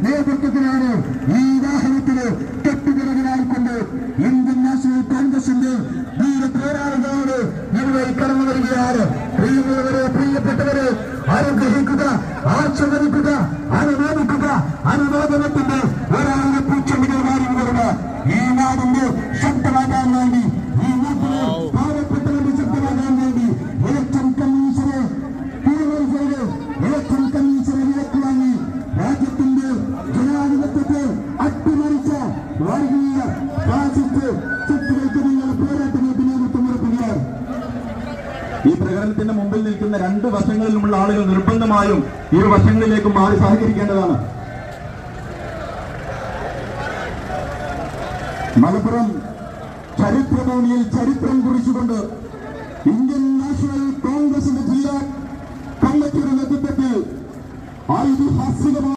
നേതൃത്വത്തിലാണ് ഈ വാഹനത്തിന് കെട്ടുപിറകിലായിക്കൊണ്ട് ഇന്ത്യൻ നാഷണൽ കോൺഗ്രസിന്റെ വീര പോരാളികളോട് ഇതുവഴി കടന്നു വരികയാണ്. പ്രിയമുള്ളവരെ, പ്രിയപ്പെട്ടവരെ, അനുഗ്രഹിക്കുക, ആശീർവദിക്കുക, അനുമോദിക്കുക. അനുമോദനത്തിന്റെ ഒരാളുടെ പൂച്ചെടികൾ മാറിവുക. ഈ നാടിന്റെ ശക്തമാകാൻ വേണ്ടി, ഈ നാട്ടിലെ പാവപ്പെട്ടവരുടെ ശക്തമാകാൻ വേണ്ടി ഇലക്ഷൻ കമ്മീഷനെ തീരുമാനിച്ചത്, ഇലക്ഷൻ കമ്മീഷനെ വിലക്ക് വാങ്ങി രാജ്യത്തിന്റെ ജനാധിപത്യത്തെ അട്ടിമറിച്ച വർഗീയ ഫാസിസ്റ്റ് ശക്തികൾക്ക് നിങ്ങൾ പോരാട്ടങ്ങൾക്ക് നേതൃത്വം കൊടുക്കുകയാണ്. ഈ പ്രകടനത്തിന്റെ മുമ്പിൽ നിൽക്കുന്ന രണ്ട് വശങ്ങളിലുമുള്ള ആളുകൾ നിർബന്ധമായും ഇരു വശങ്ങളിലേക്കും മാറി സഹകരിക്കേണ്ടതാണ്. മലപ്പുറം ചരിത്രഭൂമിയിൽ ചരിത്രം കുറിച്ചുകൊണ്ട് ഇന്ത്യൻ നാഷണൽ കോൺഗ്രസിന്റെ ജില്ലാ കമ്മിറ്റിയുടെ നേതൃത്വത്തിൽ ഐതിഹാസികമായ